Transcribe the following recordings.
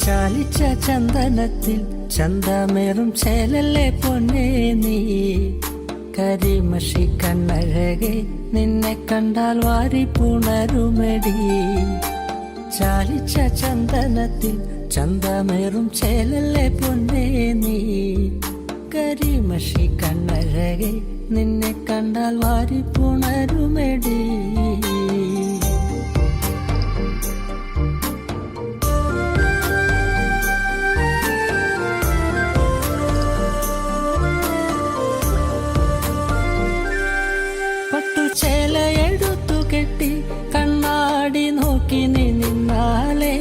ചാലിച്ച ചന്ദനത്തിൽ ചന്തമേറും ചേലല്ലേ പൊന്നേ നീ, കരിമഷി കണ്ണഴകെ നിന്നെ കണ്ടാൽ വാരി പുണരുമെടി. ചാലിച്ച ചന്ദനത്തിൽ ചന്തമേറും ചേലല്ലേ പൊന്നേ നീ, കരിമഷി കണ്ണഴകെ നിന്നെ കണ്ടാൽ വാരി പുണരുമെടി. ചേലയെടുത്തു കെട്ടി കണ്ണാടി നോക്കി നീ നിന്നാലേ,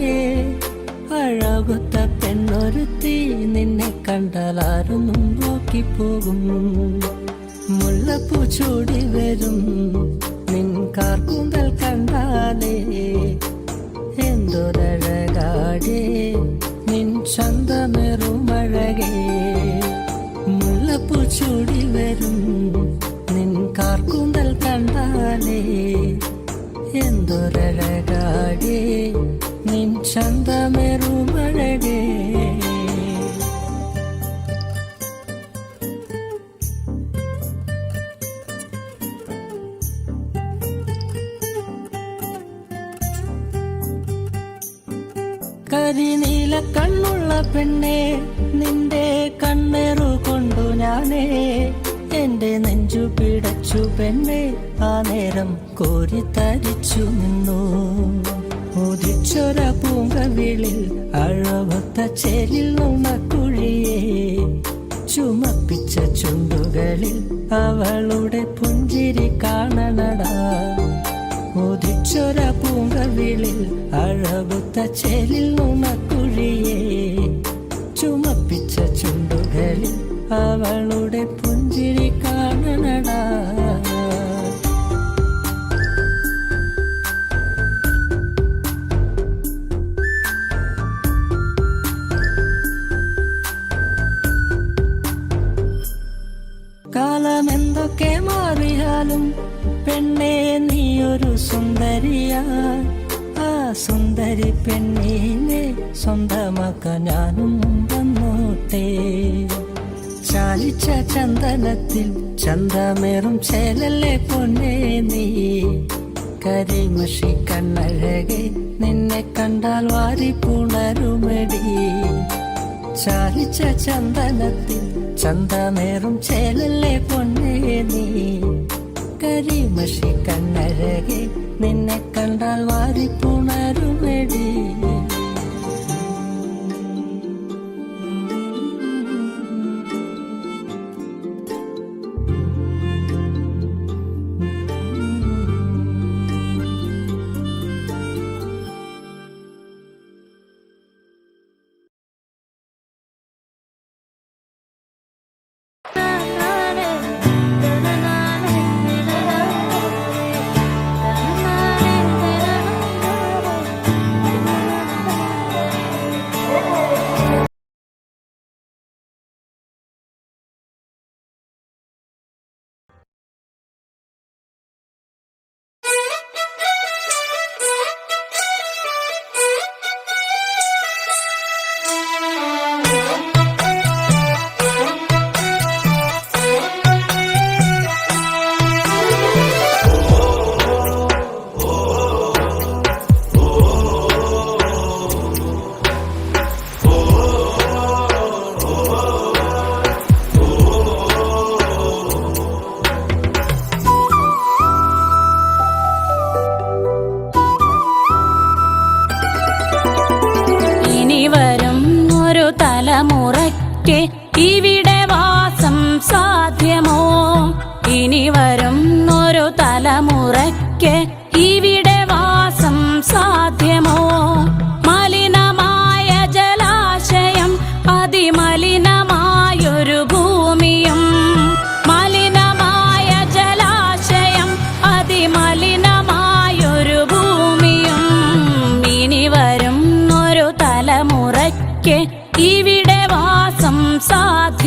അഴകുത്ത പെണ്ണൊരുത്തി നിന്നെ കണ്ടാലാരും നോക്കിപ്പോകും. മുല്ലപ്പൂ ചൂടി വരും നിൻ കാർക്കൂന്തൽ കണ്ടാലേ, എന്തൊരഴകാടേ നിൻ ചന്തമേറുമഴകേ. മുല്ലപ്പൂ ചൂടി വരും നിൻ കാർക്കൂന്തൽ കണ്ടാലേ, എന്തൊരഴകാടേ നിൻ ചന്തമേറുമഴകേ. കരിനീല കണ്ണുള്ള പെണ്ണേ, നിന്റെ കണ്ണേറു കൊണ്ടു ഞാനേ എന്റെ നെഞ്ചു പിടച്ചു പെണ്ണേ, ആ നേരം കോരിത്തരിച്ചു നിന്നു. ഉദിച്ചൊര പൂങ്കവിളിൽ അഴവത്ത ചേലിൽ നുണക്കുഴിയെ, ചുമപ്പിച്ച ചുണ്ടുകളിൽ അവളുടെ പുഞ്ചിരി കാണണടാ. ഉദിച്ചൊര പൂങ്കവിളിൽ അഴവത്ത ചേലിൽ നുണക്കുഴിയെ, ചുമപ്പിച്ച ചുണ്ടുകളിൽ അവളുടെ പുഞ്ചിരി കാണണടാ. കാലമെന്തൊക്കെ മാറിയാലും പെണ്ണേ നീയൊരു സുന്ദരിയാ. ആ സുന്ദരി പെണ്ണിനെ സ്വന്തമാക്കാൻ ഞാനും വന്നോട്ടെ. ചാലിച്ച ചന്ദനത്തിൽ ചന്തമേറും ചേലല്ലേ പൊന്നേ നീ, കരിമഷി കണ്ണഴകെ നിന്നെ കണ്ടാൽ വാരി പുണരുമെടി. ചാലിച്ച ചന്ദനത്തിൽ ചന്തമേറും ചേലല്ലേ പൊന്നേ നീ, കരിമഷി കണ്ണഴകെ നിന്നെ കണ്ടാൽ വാരി പുണരുമെടി.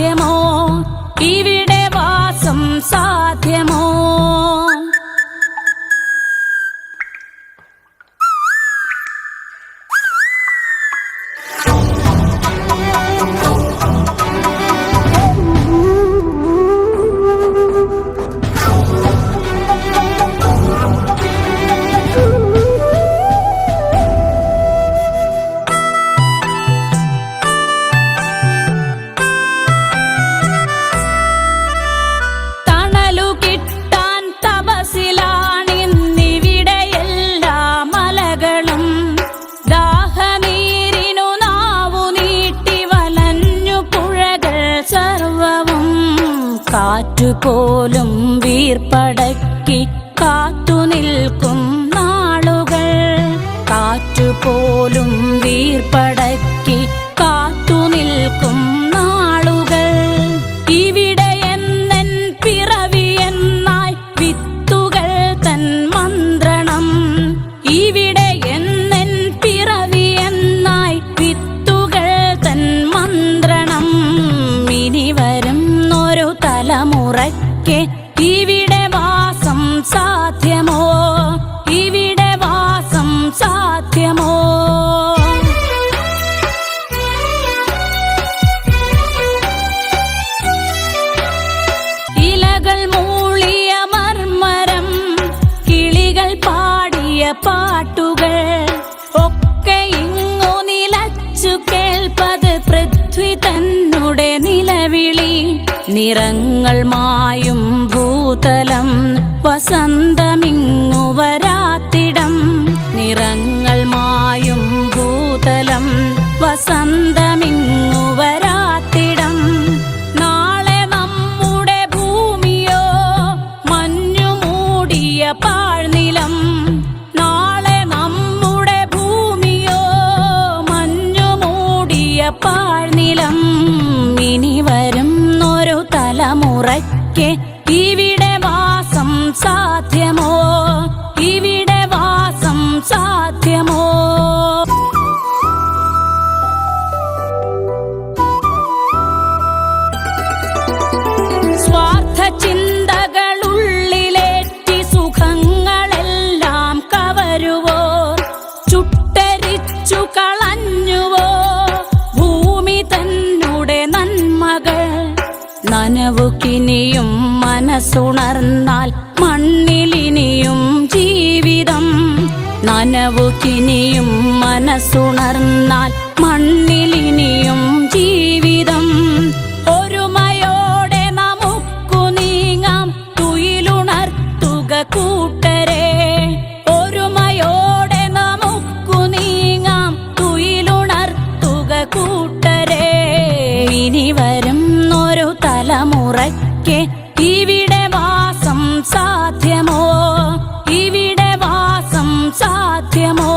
സാധ്യമോ? ഇവിടെ വാസം സാധ്യമോ? കാറ്റുപോലും വീർപ്പടക്കി കാത്തുനിൽക്കും നാളുകൾ, കാറ്റുപോലും വീർപ്പടക്കി കാത്തുനിൽക്കും നാളുകൾ. ഇവിടെ എന്നൻ പിറവി എന്നായി വിത്തുകൾ തൻ മന്ത്രണം, ഇവിടെ എന്നൻ പിറവി എന്നായി വിത്തുകൾ തൻ മന്ത്രണം. ഇനി വരുന്നൊരു തലമുറയ്ക്ക് ഇവിടെ വാസം സാധ്യമോ? ഇവിടെ വാസം സാധ്യമോ? ഇലകൾ മൂളിയ മർമരം, കിളികൾ പാടിയ പാട്ടുകൾ ഒക്കെ ഇങ്ങു നിലച്ചു കേൾപ്പത് പൃഥ്വി തന്നുടെ നിലവിളി. നിറങ്ങൾ മായും ഭൂതലം വസന്തമിങ്ങു വരാത്തിടം, നിറങ്ങൾ മായും ഭൂതലം വസന്തമിങ്ങു വരാത്തിടം. നാളെ നമ്മുടെ ഭൂമിയോ മഞ്ഞു മൂടിയ പാഴ്നിലം, നാളെ നമ്മുടെ ഭൂമിയോ മഞ്ഞു മൂടിയ പാഴ്നിലം. ഇനി വരുന്നൊരു തലമുറയ്ക്ക് ഇവിടെ വാസം സാധ്യമോ? ഇവിടെ വാസം സാധ്യമോ? സ്വാർത്ഥ ചിന്തകളുള്ളിലേറ്റി സുഖങ്ങളെല്ലാം കവരുവോ, ചുട്ടരിച്ചു കളഞ്ഞുവോ ഭൂമി തന്നുടെ നന്മകൾ. നനവുകിനിയും മനസ്സുണർന്നാൽ മണ്ണിലിനിയും ജീവിതം, നനവുകിനിയും മനസ്സുണർന്നാൽ മണ്ണിലിനിയും ജീവിതം. ഒരുമയോടെ നമുക്കു നീങ്ങാം തുയിലുണർത്തുക കൂട്ടരെ, ഒരുമയോടെ നമുക്കു നീങ്ങാം തുയിലുണർത്തുക കൂട്ടരെ. ഇനി വരുന്നൊരു തലമുറയ്ക്ക് ഇവിടെ വാസം സാധ്യമോ? ഇവിടെ വാസം സാധ്യമോ?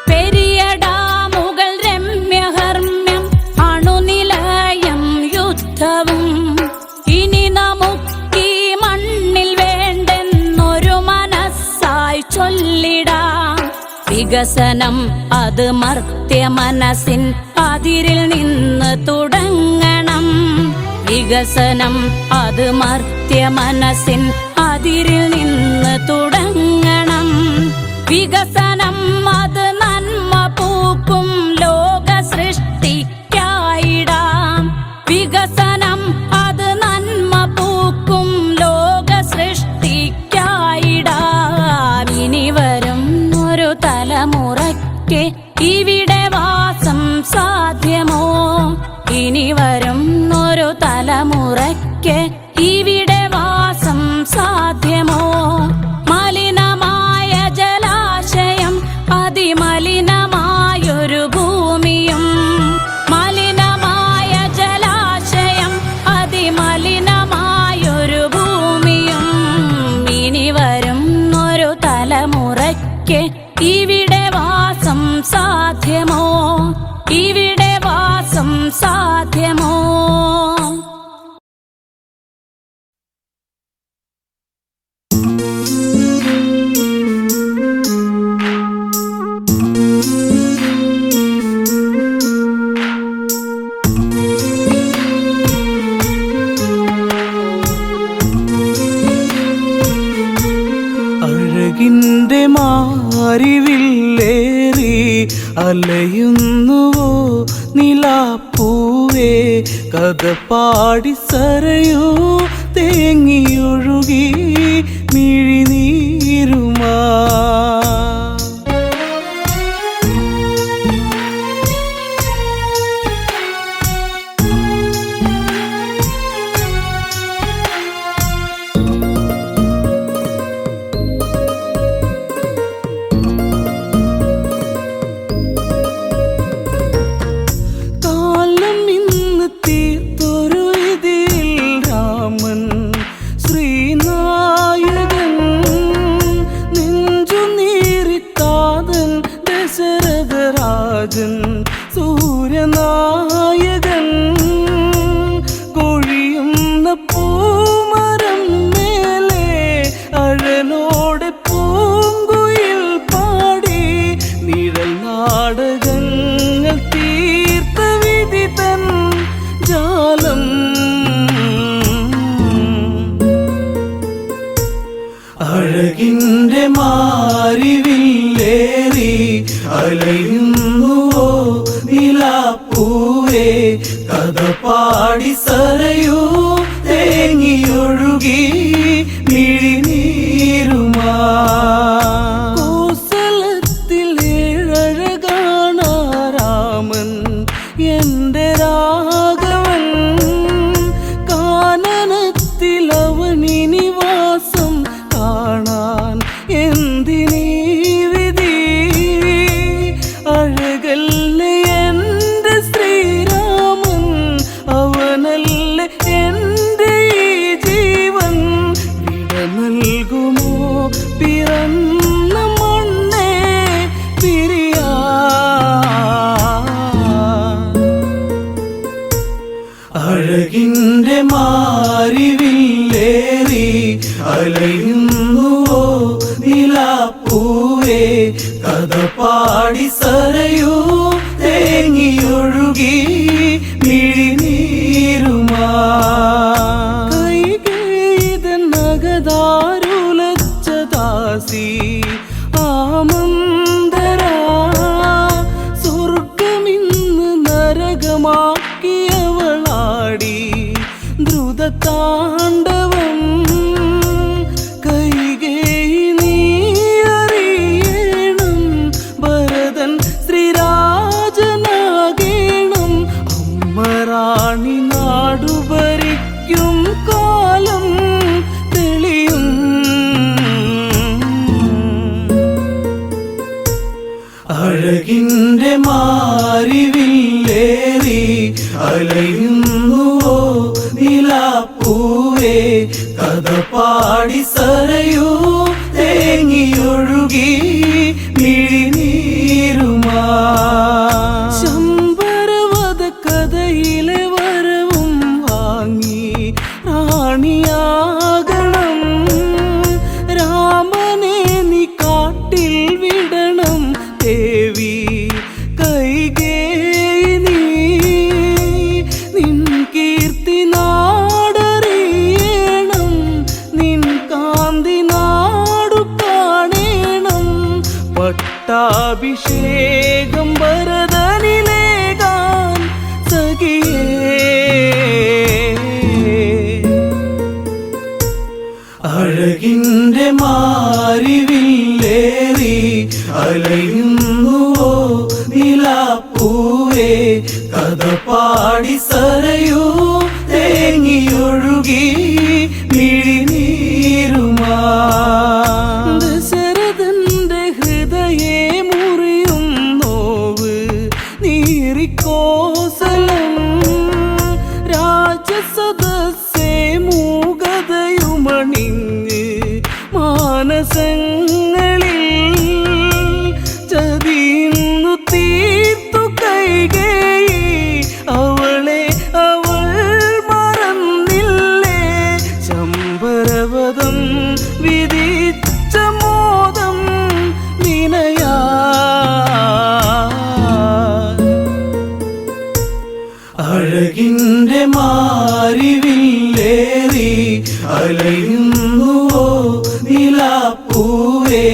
പെരിയ ഡാമുകൾ രമ്യഹർമ്മ്യം അണുനിലയം യുദ്ധവും. ഇനി നമുക്കീ മണ്ണിൽ വേണ്ടെന്നൊരു മനസ്സായി ചൊല്ലിടാം. വികസനം അത് മർത്യ മനസ്സിൻ അതിരിൽ നിന്ന് തുടങ്ങണം, വികസനം അത് മർത്യ മനസ്സിൻ അതിരിൽ നിന്ന് തുടങ്ങണം. വികസനം അത് നന്മ പൂക്കും ലോക സൃഷ്ടിക്കായിടാം, വികസനം അത് നന്മ പൂക്കും ലോക സൃഷ്ടിക്കായിടാം. ഇനി വരും ഒരു തലമുറയ്ക്ക് ഇവിടെ വാസം സാധ്യമോ? ഇനി വരും ഒരു തലമുറയ്ക്ക് ഇവിടെ വാസം സാധ്യമോ? മലിനമായ ജലാശയം അതിമലിനമായൊരു ഭൂമിയും, മലിനമായ ജലാശയം അതിമലിനമായൊരു ഭൂമിയും. ഇനി വരും ഒരു തലമുറയ്ക്ക് ഇവിടെ വാസം സാധ്യമോ? ഇവിടെ വാസം സാധ്യമോ? അഴകിൻ്റെ മാരിവില്ലേറി അലയുന്നുവോ നിലാപ്പൂവേ കഥ പാടി സരയൂ തേങ്ങിയൊഴുകി മിഴിനീരുമാ സൂര്യനായകൻ കൊഴിയുന്ന പൂമരം മേലെ അഴനോടെ പൂങ്കുയിൽ പാടി നിഴൽ നാടകങ്ങൾ തീർത്ത വിധി തൻ ജാലം അഴകിൻ്റെ മാരിവില്ലേറി അലയുന്നുവോ നിലാപ്പൂവേ കഥ പാടി സരയൂ തേങ്ങിയൊഴുകി മിഴിനീരുമാ കോസലത്തിൽ ഏഴഴകാണ രാമൻ എൻ്റെ രാഘവൻ കാനനത്തിൽ അവനിനി വാസം കാണാൻ എന്തിനീ വിധി അഴകല്ലേ എൻ്റെ ശ്രീരാമൻ അവനല്ലേ എൻ്റെ ഈ ജീവൻ വിട നൽകുമോ പിറന്ന മണ്ണേ പിരിയാ അഴകിൻ്റെ മാരിവില്ലേറി അലയുന്നുവോ നിലാപ്പൂവേ കഥ പാടി സരയൂ തേങ്ങിയൊഴുകി മിഴിനീരുമാ കൈകേയിതൻ നഗതാരുലച്ച ദാസി ആമന്തരാ സ്വർഗമിന്ന് നരകമാക്കിയവളാടി ദ്രുതതാണ്ഡവം കൈകേയി നീ അറിയണം ഭരതൻ ശ്രീരാജനാകേണം അമ്മറാണി നാടു ഭരിക്കും കാലം തെളിയും അഴകിൻ്റെ മാരിവില്ലേറി അലയുന്നുവോ നിലാപ്പൂവേ കഥ പാടി സരയൂ തേങ്ങിയൊഴുകി മിഴിനീരുമാ ശമ്പരവധ കഥയിലെ വരവും വാങ്ങി റാണിയാകണം രാമനെ നീ കാട്ടിൽ വിടണം ദേവി കൈകേയി നീ നിൻ കീർത്തി നാടറിയണം നിൻ കാന്തി നാടു കാണേണം പട്ടാഭിഷേകം ഭരതനിലേകാൻ സഖിയേ അഴകിൻ്റെ മാരിവില്ലേറി അലയുന്നുവോ നിലാപ്പൂവേ കഥ പാടി സരയൂ തേങ്ങിയൊഴുകി മിഴിനീരുമാ ദശരഥന്റെ ഹൃദയേ മുറിയും നോവ് നീറിക്കോസലം രാജസദസ്സേ മൂകതയുമണിഞ്ഞ് മാനസങ്ങളിൽ ചതിയുന്നു തീർത്തു കൈകേയി അവളെ അവൾ മറന്നില്ലേ ശമ്പരവധം വിധിച്ച മോദം വിനയാ അഴകിൻ്റെ മാരിവില്ലേറി അലയുന്നുവോ നിലാപ്പൂവേ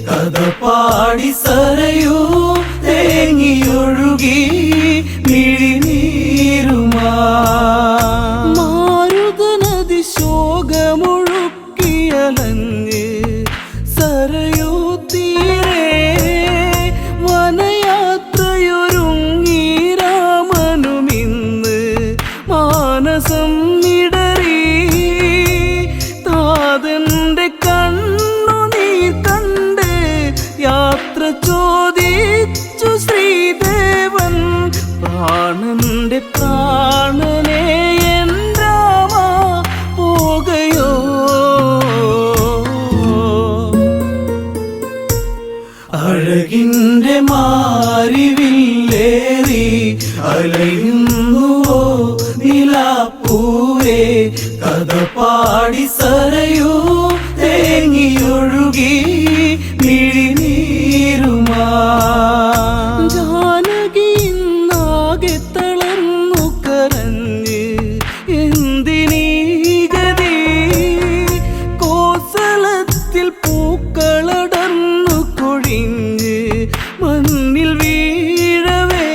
കഥ പാടി സരയൂ തേങ്ങിയൊഴുകി മിഴിനീരുമാ മാരുതനദി ശോകമൊഴുക്കിയലഞ്ഞ് സരയൂ തീരെ വനയാത്രയൊരുങ്ങി രാമനുമിന്ന് മാനസം ഇടറി താതന്റെ കണ്ണുനീർ കണ്ട് യാത്ര ചോദിച്ചു ശ്രീദേവൻ പ്രാണന്റെ പ്രാണനെ എൻ രാമ പോകയോ അഴകിന്റെ മാരിവില്ലേറി അലയുന്നുവോ നിലാപ്പൂവേ കഥ പാടി സരയൂ തേങ്ങിയൊഴുകി മിഴിനീരുമാ ജാനകി ഇന്നാകെ തളർന്നു കരഞ്ഞ് എന്തിനീ ഗതി കോസലത്തിൽ പൂക്കളടർന്നു കൊഴിഞ്ഞ് മണ്ണിൽ വീഴവേ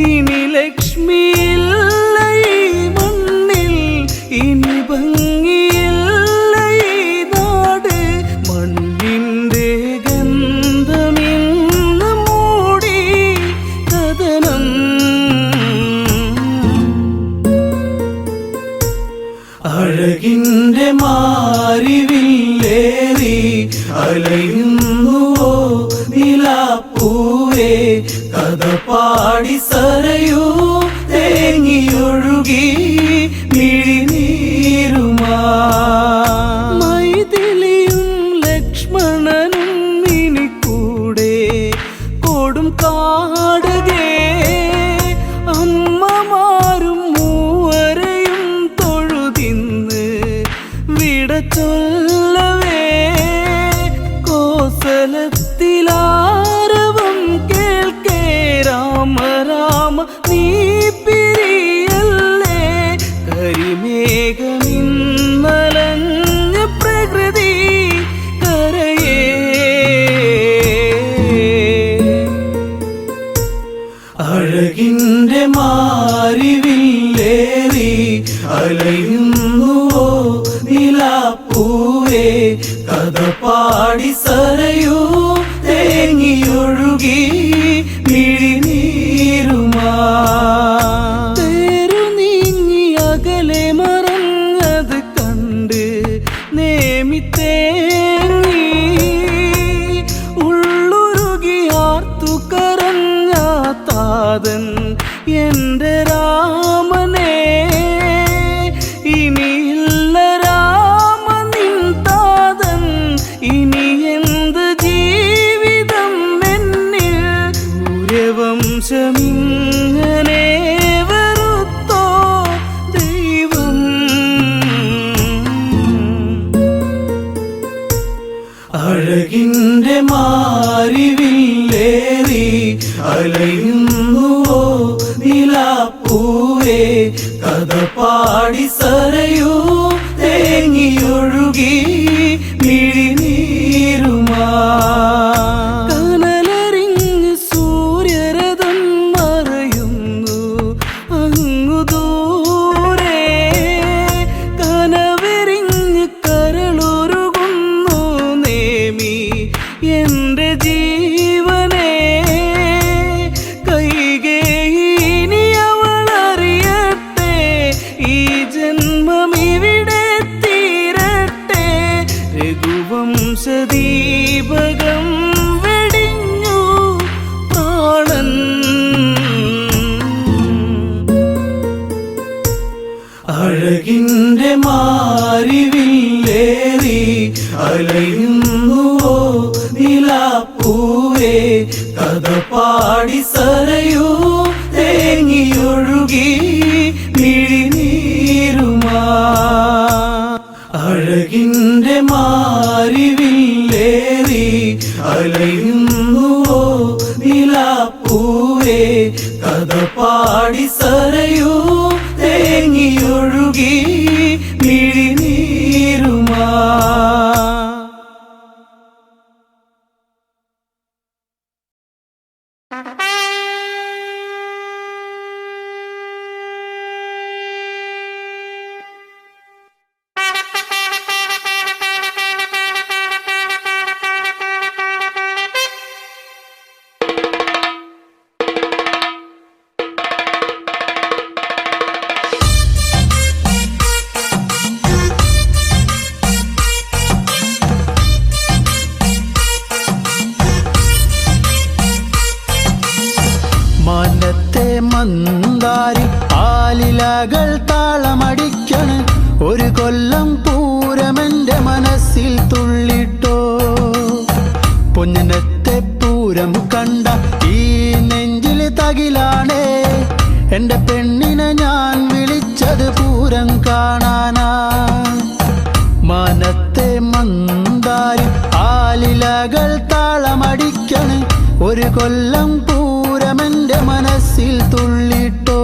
ഇനി ലക്ഷ്മിയില്ല ഈ മണ്ണിൽ ഇനി ഭംഗിയില്ല ഈ നാട് മണ്ണിൻ്റെ ഗന്ധമിന്ന് മൂടി കഥനം അഴകിൻ്റെ മാരിവില്ലേറി അലയുന്നുവോ നിലാപ്പൂവേ കഥ പാടി സരയൂ തേങ്ങിയൊഴുകി മിഴിനീരുമാ മൈഥിലിയും ലക്ഷ്മണനും ഇനി കൂടെ കൊടും കാടകേ അമ്മമാരും മൂവരെയും തൊഴുതിന്ന് വിട ചൊല്ലവേ കോസലത്തിലാരവം കേൾക്കേ രാമ രാമ നീ പിരിയല്ലേ കരിമേഘമിന്നലഞ്ഞ പ്രകൃതി കരയേ അഴകിൻ്റെ മാരിവില്ലേറി അലയുന്നുവോ നിലാപ്പൂവേ കഥ പാടി സരയൂ തേങ്ങിയൊഴുകി മിഴിനീരുമാ തേരു നീങ്ങി അകലെ മറഞ്ഞത് കണ്ട് നേമി തേങ്ങി ഉള്ളുരുകി ആർത്തു കരഞ്ഞ താതൻ എൻ്റെ രാമനെ ഇനിയില്ല രാമ നിൻ താതൻ ഇനി എന്ത് ജീവിതം എന്നിൽ സൂര്യവംശമിങ്ങനെ വെറുത്തോ ദൈവം അഴകിൻ്റെ മാരിവില്ലേറി അലയുന്നുവോ നിലാപ്പൂവേ കഥ പാടി സരയൂ തേങ്ങിയൊഴുകി മിഴിനീരുമാ കനലറിഞ്ഞ് സൂര്യരഥം മറയുന്നു അങ്ങു ദൂരെ കനവെറിഞ്ഞ് കരളുരുകുന്നു നേമി എൻ്റെ ജീവനെ കൈകേയിനി അവളറിയട്ടെ ഈ ജന്മം ഇവിടെ തീരട്ടെ രഘുവംശദീപകം വെടിഞ്ഞു പ്രാണൻ അഴകിൻ്റെ മാരിവില്ലേറി അലയുന്നുവോ നിലാപ്പൂവേ കഥ പാടി സരയൂ തേങ്ങിയൊഴുകി മിഴിനീരുമാ അഴകിൻ്റെ മാരിവില്ലേറി അലയുന്നുവോ നിലാപ്പൂവേ കഥ പാടി സരയൂ തേങ്ങിയൊഴുകി മിഴിനീരുമാ മാനത്തെ മന്ദാരി ആലിലകൾ താളമടിക്കണ്. ഒരു കൊല്ലം പൂരമെന്റെ മനസ്സിൽ തുള്ളിട്ടോ.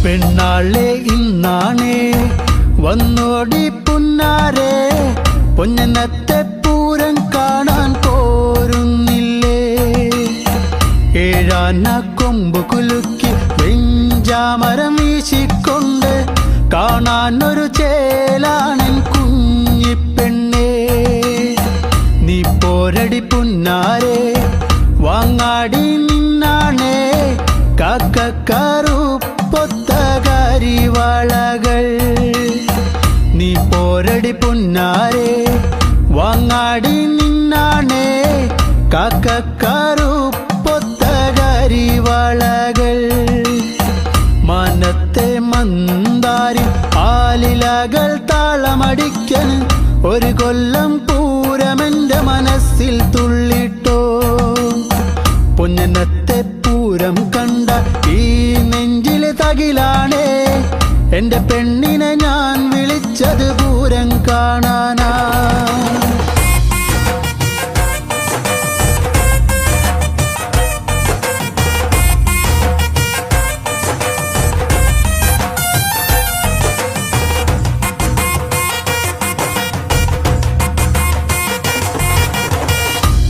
പെണ്ണാളെ ഇന്നാണേ വന്നോടി പുന്നാരെ, പൊന്നനത്തെ പൂരം കാണാൻ പോരുന്നില്ലേ? ഏഴാന കൊമ്പ് കുലുക്കി വെഞ്ചാമരം വീശിക്കൊണ്ട് കാണാൻ ഒരു ചേലാണൻ കുഞ്ഞിപ്പെണ്ണേ. നീ പോരടി പുന്നാരെ വാങ്ങാടി നിന്നാണേ കാക്കക്കാറുപ്പൊത്തകരിവളകൾ. നീ പോരടി പുന്നാരെ വാങ്ങാടി നിന്നാണേ കാക്കക്കാറുപ്പൊത്തകരിവളകൾ. മാനത്തെ മന്ദാരി ആലിലകൾ താളമടിക്കന്. ഒരു കൊല്ലം പൂരമെന്റെ മനസ്സിൽ തുള്ളിട്ടോ. പൊന്നനത്തെ പൂരം കണ്ട ഈ നെഞ്ചിലെ തകിലാണേ, എന്റെ പെണ്ണിനെ ഞാൻ വിളിച്ചത് പൂരം കാണാനാ.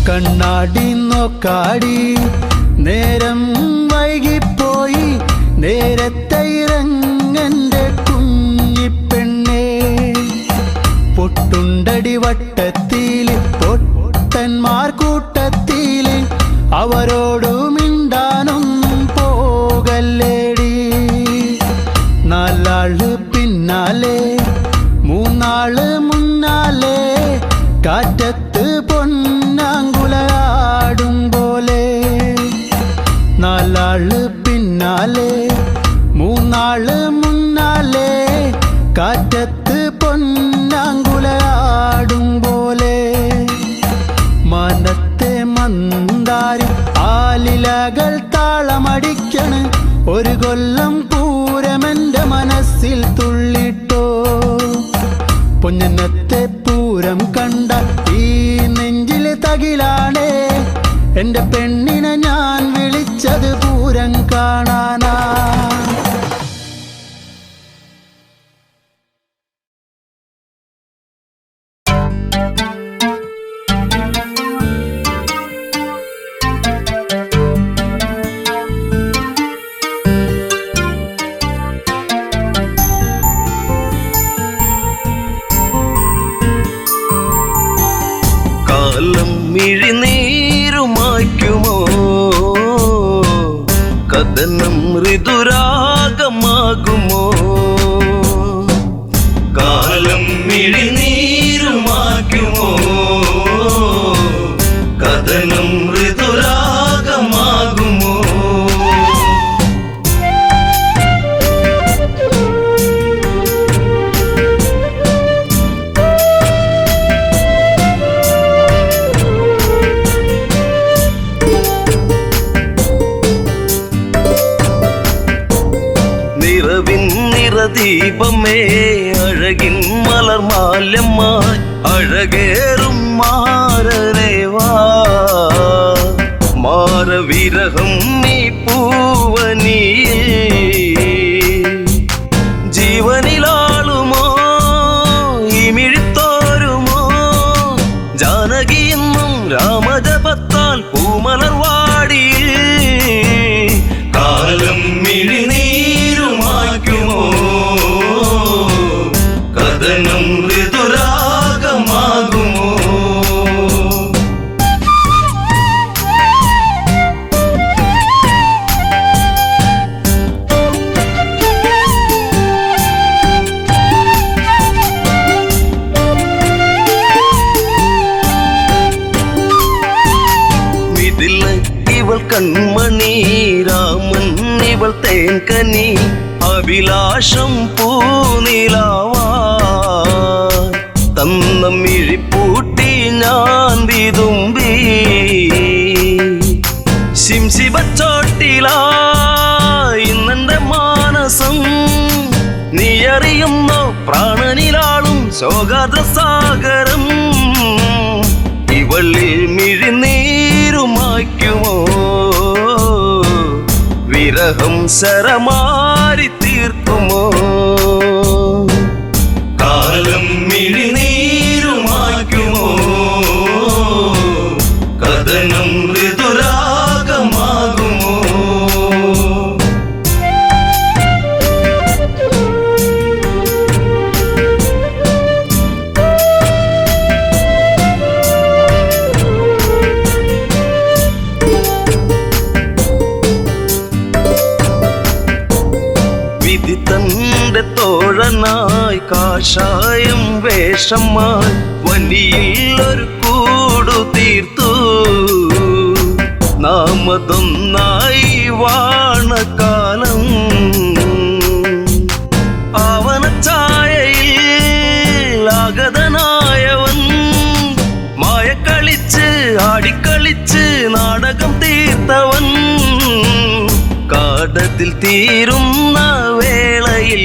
കണ്ണാടി നോക്കാടി നേരം വൈകിപ്പോയി, നേരത്തെ ഇറങ്ങന്റെ കുഞ്ഞിപ്പെണ്ണേ. പൊട്ടുണ്ടടി വട്ടത്തില് പൊട്ടന്മാർ കൂട്ടത്തില്, അവരോടു മിണ്ടാനൊന്നും പോകല്ലേടി. നാലാള് പിന്നാലെ മൂന്നാള് മുന്നാലെ, കാറ്റത്ത് പൊന്നാങ്കുലയാടും പോലെ. നാലാള് പിന്നാലെ മൂന്നാള് മുന്നാലെ, കാറ്റത്ത് പൊന്നാങ്കുലയാടും പോലെ. മാനത്തെ മന്ദാരി ആലിലകൾ താളമടിക്കണ്. ഒരു കൊല്ലം പൂരമെന്റെ മനസ്സിൽ തുള്ളിട്ടോ. പൊന്നനത്തെ പൂരം കണ്ട ഈ നെഞ്ചിലെ തകിലാണേ, എന്റെ പെണ്ണിനെ ഞാൻ വിളിച്ചത് പൂരം കാണാനാ. കാലം മിഴിനീരുമായ്ക്കുമോ, കഥനം ഋതുരാഗമാകുമോ? കാലം മിഴിനീരുമായ്ക്കുമോ, കഥനം ഋതുരാഗമാകുമോ? ദീപമേ അഴകിൻ മലർമാല്യമായി അഴകേറും മാരരേവാ. മാരവിരഹം നീ പൂവനിയേ, ജീവനിലാളുമോ ഈ മിഴിത്തോരുമോ? ജാനകിയെന്നും രാമജപത്താൽ പൂമലർവാടി. കാലം മിഴിനീരുമായ്ക്കുമോ, കഥനം ഋതുരാഗമാകുമോ? മിഥില ഇവൾ കൺമണി രാ ഇവൾ തേൻകനി അഭിലാഷം പൂനിലാവാ തന്ന മിഴിപ്പൂട്ടി ഞാൻ വിതുമ്പി ശിംശിബച്ചോട്ടിലായി ഇന്നെന്റെ മാനസം നീ അറിയുന്നോ പ്രാണനിലാളും ശോകാദ്രസാഗരം ഇവളിൽ മിഴിനീരുമായ്ക്കുമോ വിരഹം ശരമാരി തീർക്കുമോ കാലം മിഴിനീരുമായ്ക്കുമോ കഥനം ഋതുരാഗമാകുമോ വിധി തന്റെ തോഴനായി കാഷായം വേഷമായി വനിയിൽ ഒരു കൂടു തീർത്തു നാമതൊന്നായി വാണകാലം ആവനച്ചായയിൽ ആഗതനായവൻ മായക്കളിച്ച് ആടിക്കളിച്ച് നാടകം തീർത്തവൻ കാടത്തിൽ തീരുന്ന വേളയിൽ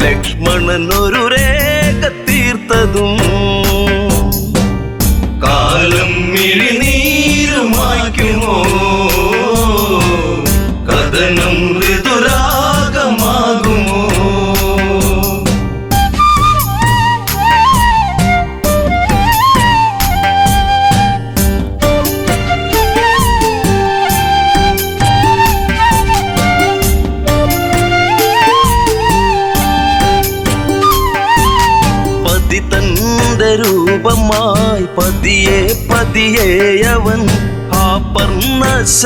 ലക്ഷ്മണൻ ഒരു രേഖ തീർത്തതും കാലം മിഴിനീരുമായ്ക്കുമോ കഥനം ഋതുരാഗമാകുമോ തന്റെ രൂപമായി പതിയെ പതിയെ അവൻ ആ പർണശാലയതിൽ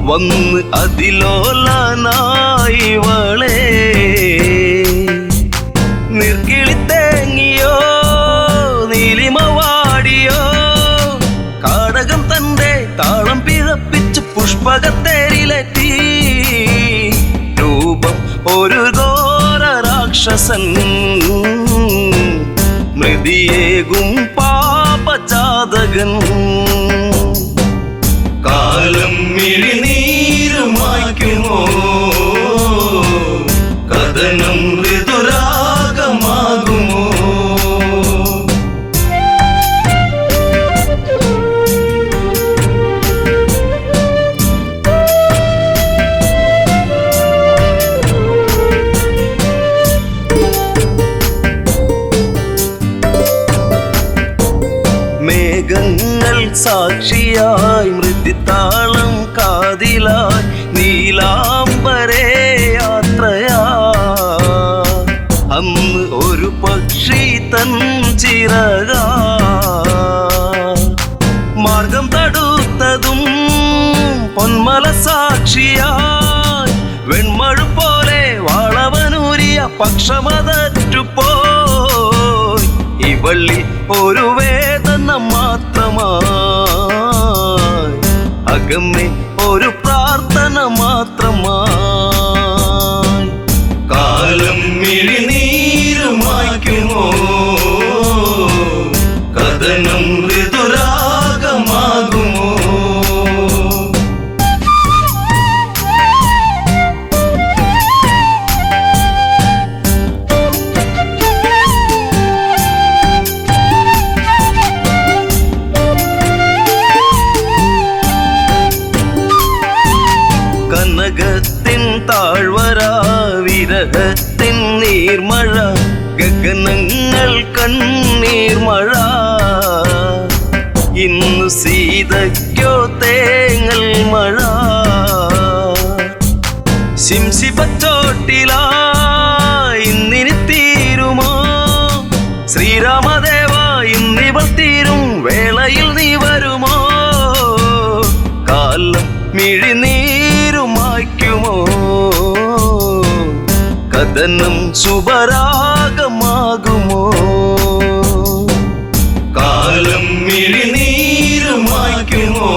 വന്ന് അതിലോലനായി വളേ നിർക്കിളിത്തേങ്ങിയോ നീലിമവാടിയോ കാടകം തന്റെ താളം പിഴപ്പിച്ച് പുഷ്പകത്തേരിലെത്തി രൂപം ഒരു രാക്ഷസൻ മൃതിയേകും പാപജാതകൻ കാലം മിഴിനീരുമായ്ക്കുമോ കഥനം ഋതുരാഗമാകുമോ മേഘങ്ങൾ സാക്ഷിയായി മൃദുതാളം കാതിലായി നീലാംബരേ യാത്രയാ അന്ന് ഒരു പക്ഷി തൻ ചിറക മാർഗം തടുത്തതും പൊന്മല സാക്ഷിയായി വെൺമഴു പോലെ വളവനൂരിയ പക്ഷമതറ്റുപോയി ഇവള്ളി ഒരു വേദന മാത്രമായി അകമേ ഒരു പ്രാർത്ഥന മാത്രമായി കാലം മിഴിനീരുമായ്ക്കുമോ കഥനം ഋതുരാഗമാകുമോ കനകത്തിൻ താഴ്വര വിരഹത്തിൻ നീർമഴ ഗഗനങ്ങൾ കണ്ണീർമഴ ഇന്നു സീതയ്ക്കോ തേങ്ങൽ മഴ ശിംശിബച്ചോട്ടിലായി ഇന്നിനി തീരുമോ ശ്രീരാമദേവ ഇന്നിവൾ തീരും വേളയിൽ നീ വരുമോ കാലം മിഴിനീരുമായ്ക്കുമോ കഥനം ശുഭരാഗമാകുമോ കാലം മിഴിനീരുമായ്ക്കുമോ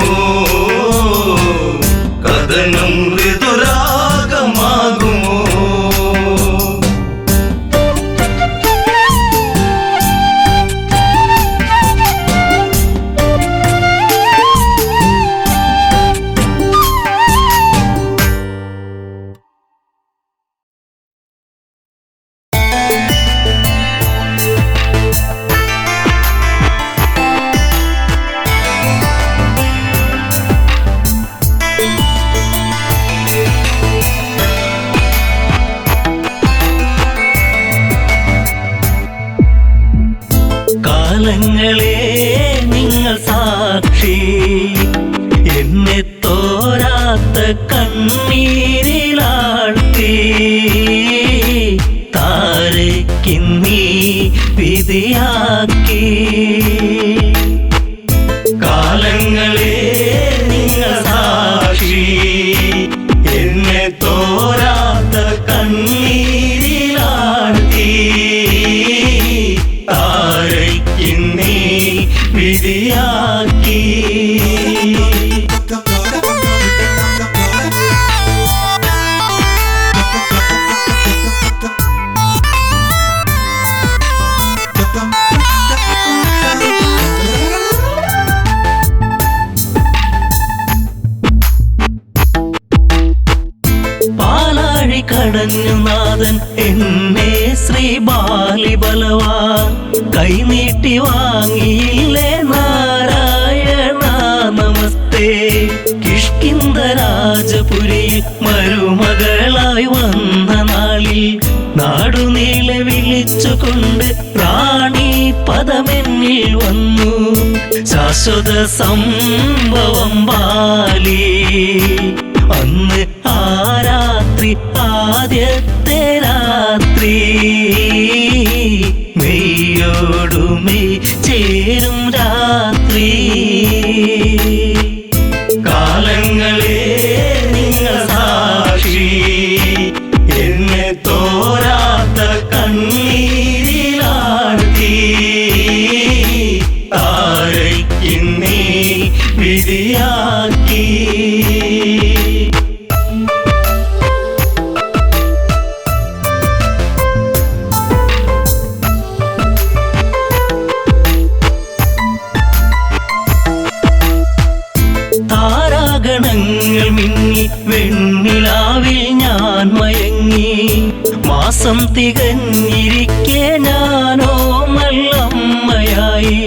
സാക്ഷി എന്നെ തോരാത്ത കണ്ണീരിലാഴ്ത്തി താരയ്ക്കിന്നീ വിധിയാക്കി കാലങ്ങളെ നിങ്ങൾ സാക്ഷി എന്നെ തോരാത്ത കണ്ണീരിലാഴ്ത്തി താരയ്ക്കിന്നീ വിധിയാക്കി പാലാഴി കടഞ്ഞു നാഥൻ എന്നെ ശ്രീ ബാലിബലവാൻ കൈനീട്ടി വാങ്ങിയില്ലേ നാരായണ നമസ്തേ കിഷ്കിന്ധ രാജപുരിയിൽ മരുമകളായി വന്ന നാളിൽ നാടുനീളെ വിളിച്ചുകൊണ്ട് റാണി പദമെന്നിൽ വന്നു ശാശ്വത സംഭവം ബാലി അന്ന് ആ രാത്രി ആദ്യത്തെ രാത്രി മെയ്യോടുമെയ് ചേരും രാത്രി കാലങ്ങളെ നിങ്ങൾ സാക്ഷി എന്നെ തോരാത്ത കണ്ണീരിലാഴ്ത്തി താരയ്ക്കിന്നീ വിധിയാക്കി താരാഗണങ്ങൾ മിന്നി വെണ്ണിലാവിൽ ഞാൻ മയങ്ങി മാസം തികഞ്ഞിരിക്കെ ഞാനോ മല്ലമ്മയായി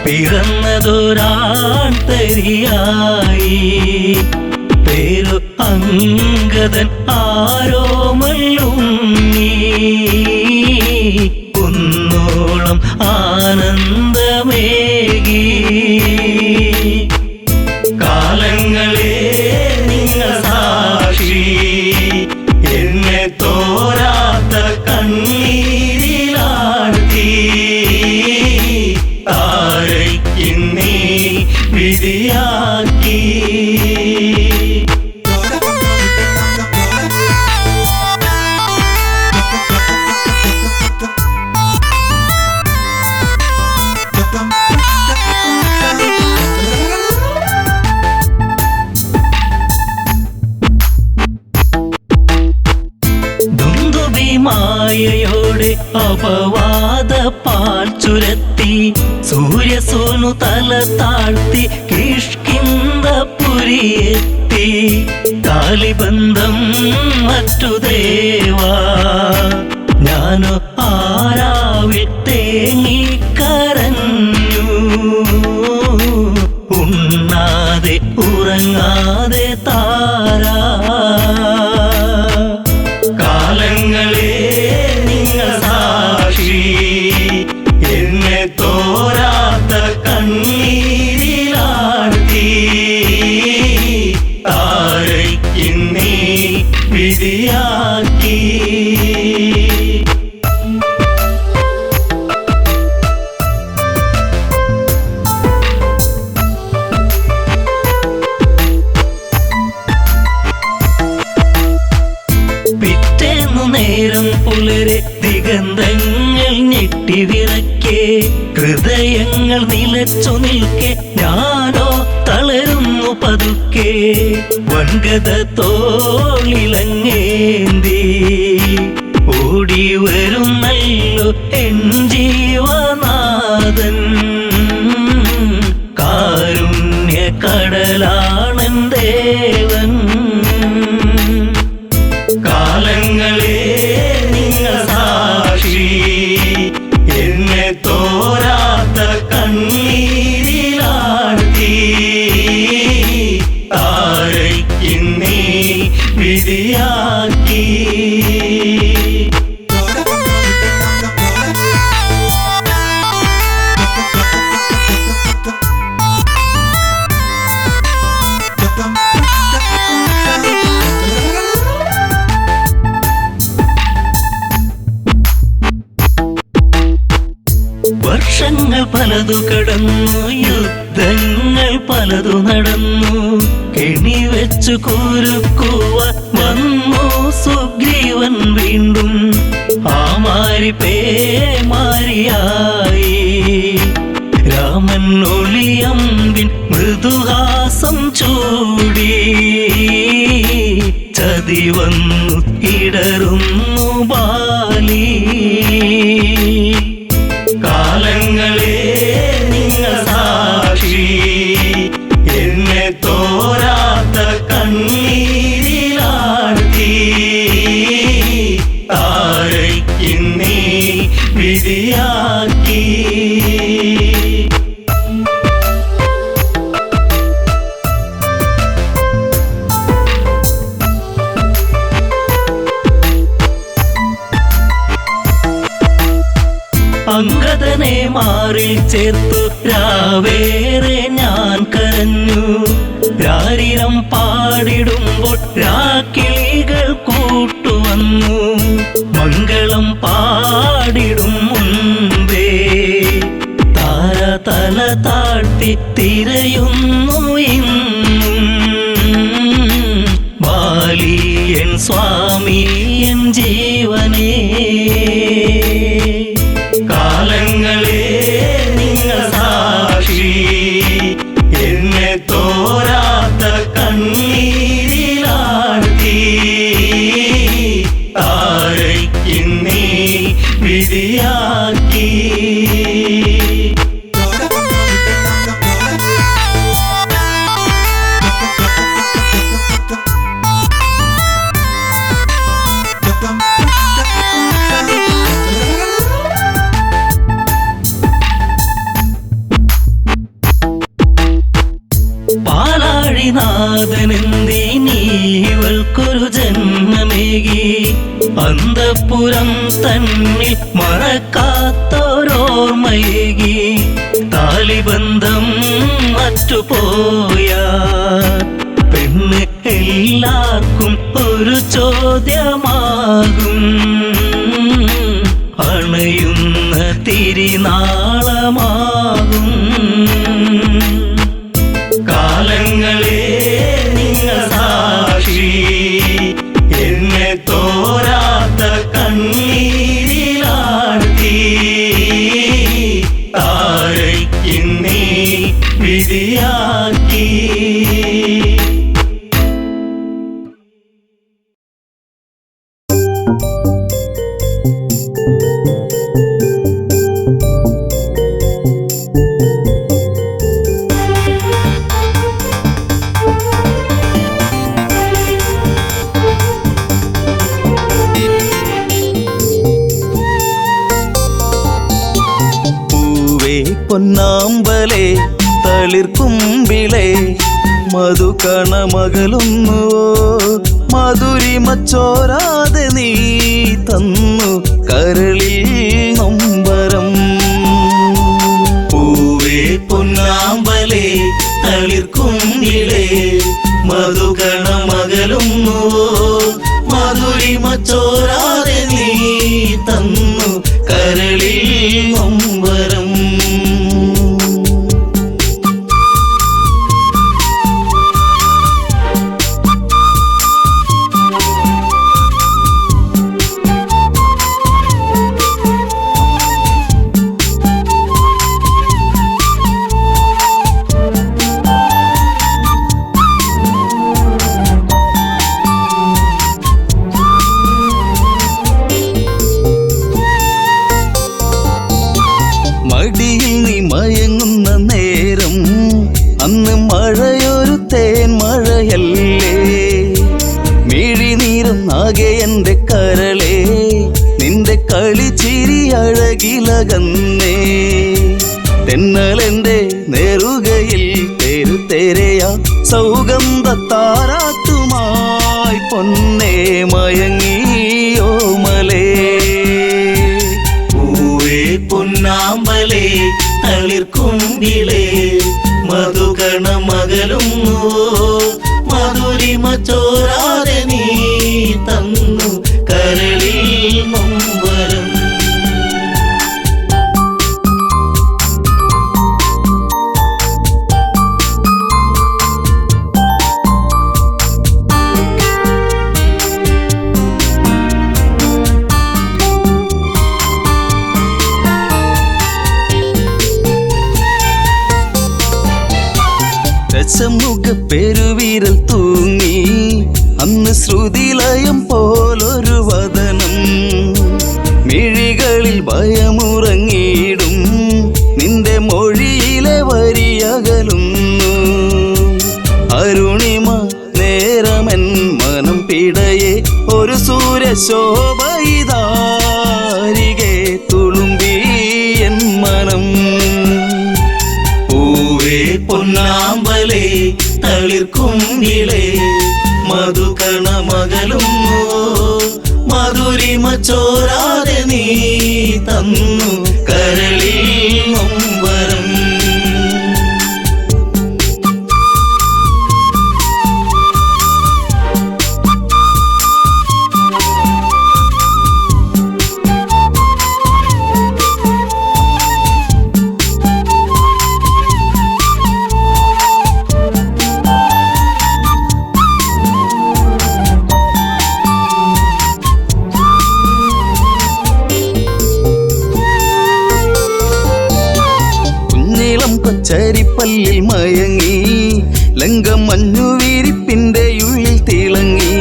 പിറന്നതൊരാൺ തരിയായി പേരു അങ്കദൻ ആരോ മല്ലുണ്ണി കുന്നോളം ആനന്ദമേകി കാലങ്ങളെ നിങ്ങൾ സാക്ഷി എന്നെ തോരാത്ത കണ്ണീരിലാഴ്ത്തി താരയ്ക്കിന്നീ വിധിയാക്കി മായയോടെ അപവാദ പാൽ ചുരത്തി സൂര്യസോനു തല താഴ്ത്തി കിഷ്കിന്ധപുരിയെത്തി കാലിബന്ധം മറ്റു ദേവാ ഞാനോ ആരാവിൽ തേങ്ങിക്കരഞ്ഞു ഉണ്ണാതെ ഉറങ്ങാതെ താരാ കാലങ്ങളെ നിങ്ങൾ സാക്ഷി എന്നെ തോരാത്ത കണ്ണീരിലാഴ്ത്തി താരയ്ക്കിന്നീ വിധിയാക്കി നേരം പുലരെ ദിഗന്ധങ്ങൾ ഞെട്ടിവിറക്കെ ഹൃദയങ്ങൾ നിലച്ചു നിൽക്കെ ഞാനോ തളരുന്നു പതുക്കെ വൻഗത തോളിലങ്ങേന്തി ഓടി വരുന്നല്ലോ എൻ ജീവനാഥൻ കാരുണ്യ കടലാണൻ ദേവൻ കാലങ്ങളെ നിങ്ങൾ സാക്ഷി എന്നെ തോരാത്ത കണ്ണീരിലാഴ്ത്തി താരയ്ക്കിന്നീ വിധിയാക്കി പലതു കടന്നു, യുദ്ധങ്ങൾ പലതു നടന്നു. കെണി വെച്ചു കുരുക്കുവാൻ വന്നു സുഗ്രീവൻ വീണ്ടും. ആ മാരി പേമാരിയായി രാമൻ ഒളിയമ്പിൻ മൃദുഹാസം ചൂടി. ചതി വന്നു ഇടറുന്നു ബാലി. കാലങ്ങളെ നിങ്ങൾ സാക്ഷി, എന്നെ തോരാത്ത കണ്ണീരിലാഴ്ത്തി. താരയ്ക്കിന്നീ വിധിയാക്കി. അംഗദനെ മാറിൽ ചേർത്തു രാവേറെ ഞാൻ കരഞ്ഞു. രാരിരം പാടിടുമ്പോൾ രാക്കിളികൾ കൂട്ടുവന്നു. മംഗളം പാടിടും മുൻപേ താര തല താഴ്ത്തി തിരയുന്നു ഇന്നും. ബാലിയൻ സ്വാമി എൻ ജീവനേ. കാലങ്ങളെ നിങ്ങൾ സാക്ഷി, എന്നെ തോരാത്ത കണ്ണീരിലാഴ്ത്തി. താരയ്ക്കിന്നീ വിധിയാക്കി. പാലാഴിനാഥനെന്തിനീവൾക്കൊരു ജന്മമേകി. അന്തഃപുരം തന്നിൽ മറക്കാത്തോരോർമ്മയേകി. താലിബന്ധം മറ്റുപോയ പെണ്ണ് എല്ലാവർക്കും ഒരു ചോദ്യമാകും. അണയുന്ന തിരിനാളമാകും. കാലങ്ങളെ നിങ്ങൾ സാക്ഷി, എന്നെ തോരാത്ത കണ്ണീരിലാഴ്ത്തി. താരയ്ക്കിന്നീ വിധിയാക്കി. പൊന്നാമ്പലേ തളിർക്കുമ്പിളേ മധുകണമകലുന്നുവോ. മധുരിമച്ചോരാതെ നീ തന്നു കരളിൽ നൊമ്പരം. പൂവേ പൊന്നാമ്പലേ തളിർക്കുമ്പിളേ മധുകണമകലുന്നുവോ. മധുരിമച്ചോരാതെ നീ തന്നു കരളിൽ നൊമ്പരം. അഴകിലകന്നേ തെന്നലെന്റെ നേറുകയിൽ തെരുതെരയ സൗഗന്ധത്താരാട്ടുമായി പൊന്നേ മയങ്ങിയോ മലേ പൂവേ പൊന്നാമ്പലേ തളിർക്കുമ്പിളേ മധുകണമകലുന്നു മധുരിമ ചോരാതെ നീ തന്നു കരളിൽ നൊമ്പരം ഒക്കെ പെരുവിരൽ തൂങ്ങി അന്ന് ശ്രുതിലയം പോലൊരു വദനം മിഴികളിൽ ഭയമുറങ്ങിയിടും നിന്റെ മൊഴിയിലെ വരിയകലുന്നു അരുണിമ നേരമൻ മനം പിടയെ ഒരു സൂര്യശോഭയിതാരികെ തുളുമ്പി എൻ മനം പൂവേ പൊന്നാമ്പലേ തളിർക്കുമ്പിളേ മധുകണ മകളുന്നു മധുരിമ ചോരാതെ നീ തന്നു കരളിൽ നൊമ്പരം ചരിപ്പല്ലിൽ മയങ്ങി ലങ്കം മഞ്ഞുവിരിപ്പിന്റെ ഉള്ളിൽ തിളങ്ങി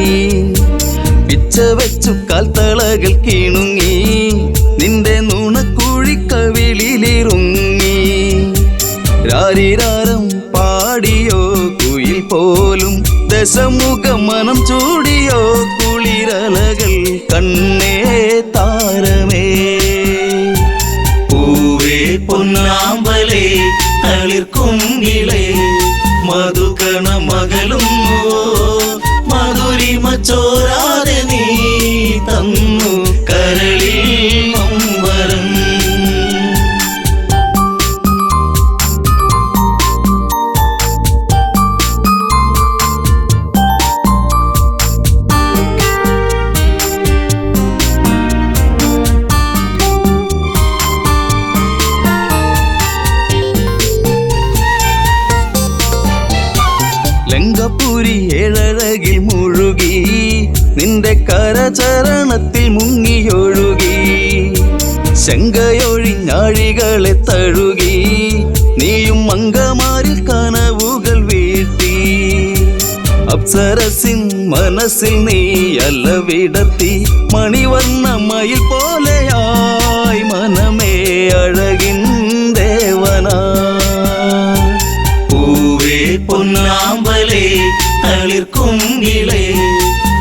പിച്ച വെച്ചു കാൽത്തളകൾ കീണുങ്ങി നിന്റെ നുണക്കുഴിക്കവിളിലിറുങ്ങി രാരിരാരം പാടിയോ കുയിൽ പോലും ദശമുഖ മനം ചൂടിയോ കുളിരലകൾ കണ്ണേ താരമേ പൂവേ പൊന്നാമ്പലേ തളിർക്കുമ്പിളേ മധുകണ മകളുന്നു മധുരിമ ചോരാതെ നീ തന്നു കരളിൽ നൊമ്പരം ലങ്കപുരി ഏഴഴകിൽ മുഴുകി നിന്റെ കരചരണത്തിൽ മുങ്ങിയൊഴുകി ശങ്കയൊഴിഞ്ഞാഴികളെ തഴുകി നീയും മങ്കമാരിൽ കനവുകൾ വീഴ്ത്തി അപ്സരസിൻ മനസ്സിൽ നീ അല്ല വിടത്തി മണിവർണ്ണമയിൽ പോലെയായി മനമേ അഴകിൻ ദേവനാ പൂവേ പൊന്നാമ്പലേ തളിർക്കുമ്പിളേ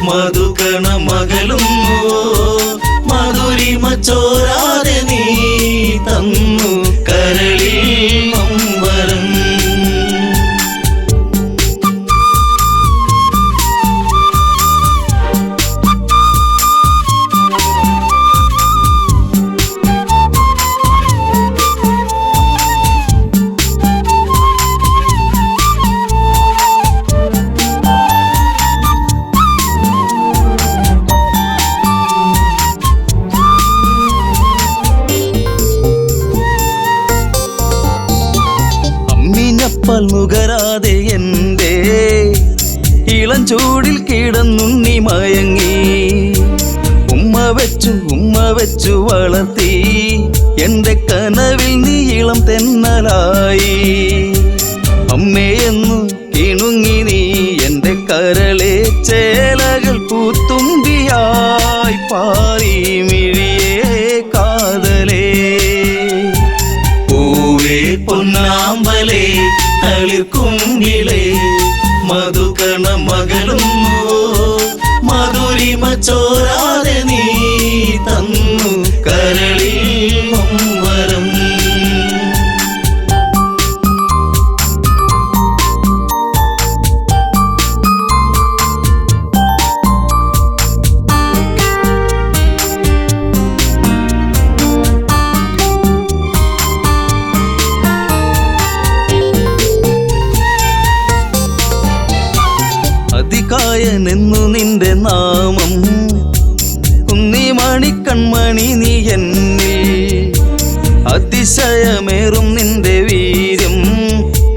മധുകണ മകളുന്നു മധുരിമ ചോരാതെ നീ തന്നു കരളിൽ നൊമ്പരം അമ്മിഞ്ഞപ്പൽ നുകരാതെ എൻ്റെ ഇളം ചൂടിൽ കിടന്നുണ്ണി മയങ്ങി ഉമ്മ വെച്ചു വളർത്തി എൻ്റെ കനവിൽ നീ ഇളം തെന്നലായി അമ്മയെന്നു കിണുങ്ങി നീ എൻ്റെ കരളെ ചേലകൾ പൂത്തുമ്പിയായി പാറി മിഴിയേ കാതലേ പൂവേ പൊന്നാമ്പലേ തളിർക്കുമ്പിളേ മധുകണ മകളുന്നു മധുരിമ ചോരാതെ നീ തന്നു കരളിൽ നൊമ്പരം അതികായനെന്നു നിന്റെ നാമം കുന്നിമണിക്കൺമണി നീ എന്നിൽ അതിശയമേറും നിന്റെ വീര്യം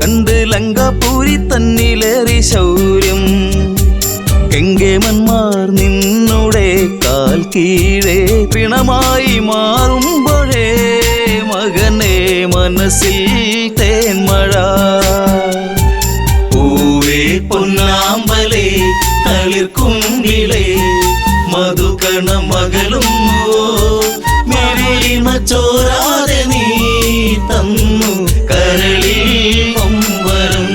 കണ്ട് ലങ്കാപുരി തന്നിലേറി ശൗര്യം കെങ്കേമന്മാർ നിന്നുടെ കാൽ കീഴേ പിണമായി മാറുമ്പോഴേ മകനെ മനസ്സിൽ തേന്മഴ പൂവേ പൊന്നാമ്പലേ തളിർക്കുങ്കിളേ മധുകണ മകളുന്നോ മെരുളിമ ചോരാതെ നീ തന്നു കരളിൽ നൊമ്പരം.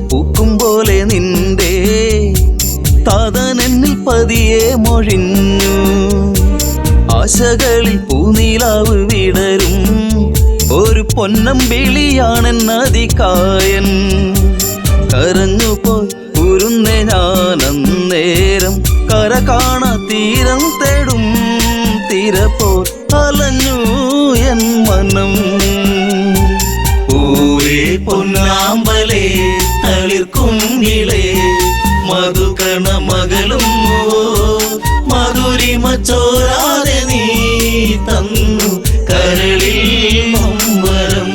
പൂക്കും പോലെ നിന്റെ താതനെന്നിൽ പതിയെ മൊഴിഞ്ഞു. ആശകളിൽ പൂനീലാവ് വിടരും ഒരു പൊന്നമ്പിളിയാണെന്നതികായൻ. കരഞ്ഞുപോയി ഉരുന്നേ ഞാനന്നേരം കര കാണാ തീരം തേടും തിരപ്പോ അലഞ്ഞു എൻ മനം. പൂവേ പൊന്നാമ്പലേ തളിർക്കുങ്കിളേ മധുകണ മകളുന്നോ മധുരിമ ചോരാതെ നീ തന്നു കരളിൽ നൊമ്പരം.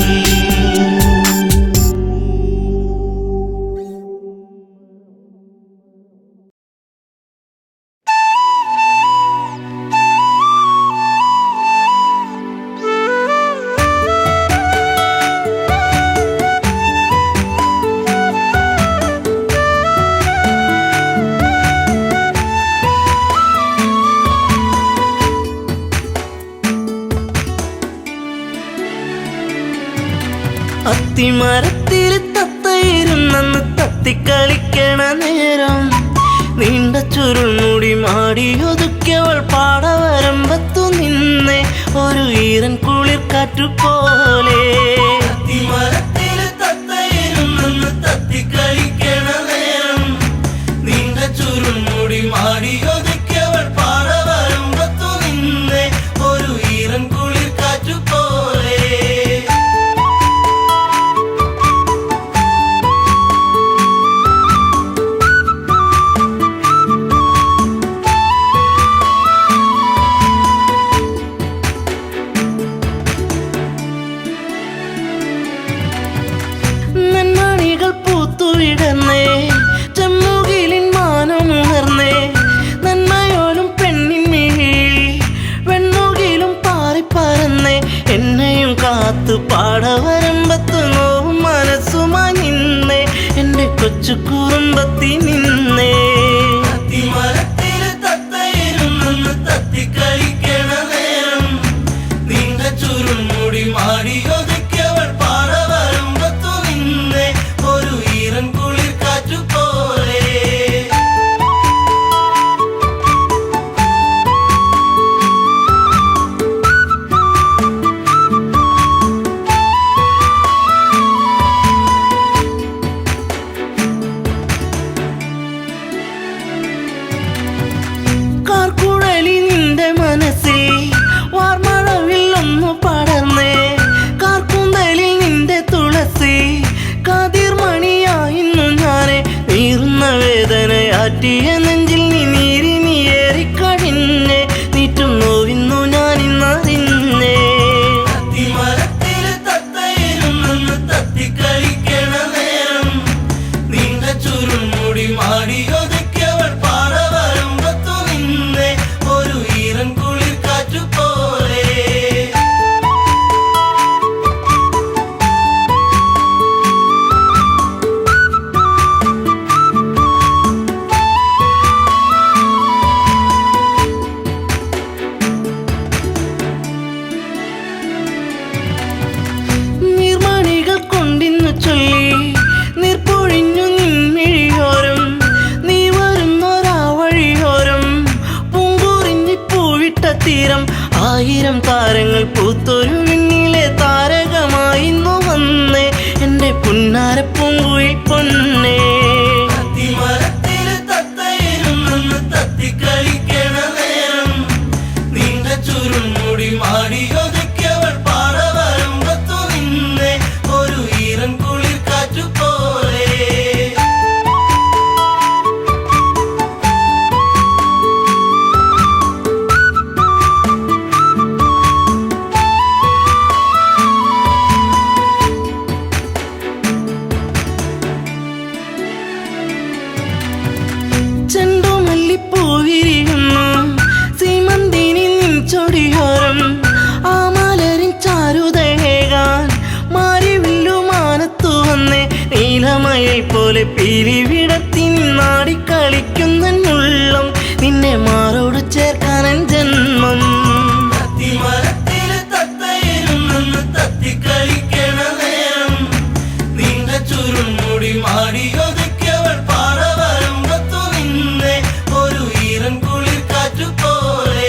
അത്തിമരത്തിൽ തത്തയിരുന്നെന്ന് തത്തിക്കളിക്കണ നേരം നീണ്ട ചുരുൾമുടി മാടിയൊതുക്കിയവൾ പാടവരമ്പത്തു നിന്നേ ഒരു ഈരൻ കുളിർ കാറ്റുപോലെ. അത്തിമരത്തിൽ തത്തയിരുന്നെന്ന് തത്തിക്കളിക്കണ നേരം നീണ്ട ചുരുൾമുടി മാടിയൊതുക്കിയവൾ പാടവരമ്പത്തു നിന്നേ ഒരു ഈരൻ കുളിർ കാറ്റുപോലെ. നന്മണികൾ പൂത്തുവിടന്നേ ചെമ്മുകിലിൻ മാനമുയർന്നേ നന്മയോലും പെണ്ണിൻ മിഴി വെണ്ണുകിലും പാറിപ്പറന്നേ എന്നെയും കാത്തു പാടവരമ്പത്ത് നോവും മനസ്സുമായി നിന്നേ എൻ്റെ കൊച്ചു കുറുമ്പത്തി നിന്നേ. അത്തിമരത്തില് തത്തയിരുന്നെന്ന് തത്തിക്കളിക്കണ നേരം നീണ്ട ചുരുൾമുടി മാടിയൊതുക്കിയവൾ പാടവരമ്പത്തു നിന്നേ ഒരു ഈരൻ കുളിർ കാറ്റുപോലെ. കാർക്കുഴലി നിന്റെ മനസ്സിൽ വാർമഴവിൽ ഒന്നു പടർന്നേ കാർക്കുന്തലിൽ നിന്റെ തുളസി കാതിർമണിയായിരുന്നു ഞാനെ നീറുന്ന വേദനയാറ്റിയ നെഞ്ചിൽ നീ നീരിനിയേറിക്കഴിഞ്ഞേ നീറ്റും നോവിന്നു ഞാനിന്നറിഞ്ഞേ. അത്തിമരത്തില് തത്തയിരുന്നെന്ന് തത്തിക്കളിക്കണ നേരം നീണ്ട ചുരുൾമുടി മാടിയൊതുക്കിയവൾ പാടവരമ്പത്തു നിന്നേ ഒരു ഈരൻ കുളിർ കാറ്റുപോലെ. നീർമണികൾ കൊണ്ടിന്നു ചൊല്ലി നീർപ്പൊഴിഞ്ഞു നിൻമിഴിയോരം നീ വരുന്നൊരാവഴിയോരം പൂങ്കുറിഞ്ഞി പൂവിട്ട തീരം ആയിരം താരങ്ങൾ പൂത്തൊരു വിണ്ണിലെ താരകമായിന്നു വന്നേ എൻ്റെ പുന്നാര പൂങ്കുഴി പൊന്നേ. അത്തിമരത്തില് തത്തയിരുന്നെന്ന് തത്തിക്കളിക്കണ നേരം നീണ്ട ചുരുൾമുടി മാടിയൊതുക്കിയവൾ പാടവരമ്പത്തു നിന്നേ ഒരു ഈരൻ കുളിർ കാറ്റുപോലെ. പൂവിരിയുന്നു സീമന്തിനി നിൻ ചൊടിയോരം ആ മലരിൻ ചാരുതേകാൻ മാരിവില്ലുമാനത്തു വന്നേ നീലമയെ പോലെ പീലിവിടത്തി നിന്നാടിക്കളിക്കുന്നുള്ളം നിന്നെ മാറോട് ചേർക്കാനൻ ജന്മം തത്തിക്കളിക്കണ നേരം നിന്റെ ചുരുൾമുടി മാടിയൊതുക്കിയവൾ പാറവരമ്പത്തു നിന്നെ ഒരു ഈറൻ കുളിർ കാറ്റുപോലെ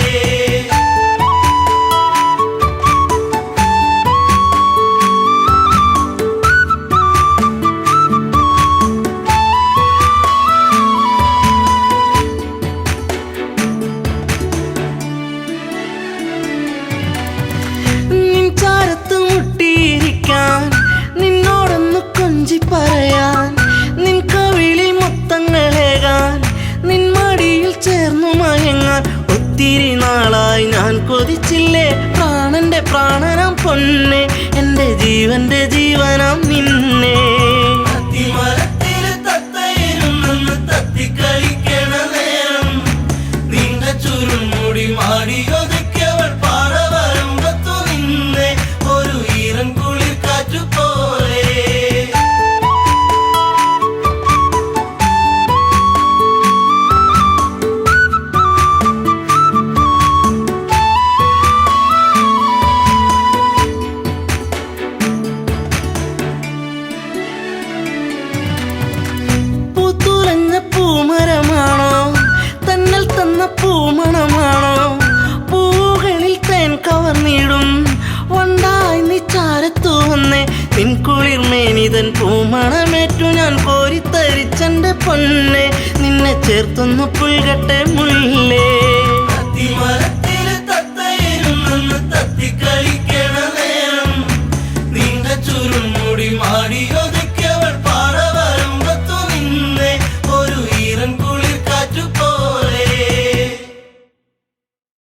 നിന്നോടൊന്ന് കൊഞ്ചി പറയാൻ നിൻ കവിളിൽ മുത്തങ്ങളേകാൻ നിൻ മടിയിൽ ചേർന്നു മയങ്ങാൻ ഒത്തിരി നാളായി ഞാൻ കൊതിച്ചില്ലേ പ്രാണന്റെ പ്രാണനാം പൊന്നെ എൻ്റെ ജീവന്റെ ജീവനാം നിന്നെ തത്തിക്കളിക്കണ നേരം നിന്റെ ചുരുൾമുടി മാടിയൊതുക്കിയവൾ പാറവരമ്പത്തു നിന്നെ ഒരു ഈറൻ കുളിർ കാറ്റുപോലെ പൂത്തുലഞ്ഞ പൂമരമാണോ തന്നൽ തന്ന പൂമണമാണോ പൂകളിൽ തേൻ കവർന്നിടും വണ്ടായി നീ ചാരത്തു വന്നേ നിൻ കുളിർമേനിതൻ പൂമണമേറ്റു ഞാൻ കോരിത്തരിച്ചെന്റെ പൊന്നെ നിന്നെ ചേർത്തൊന്നു പുൽകട്ടെ മുല്ലേ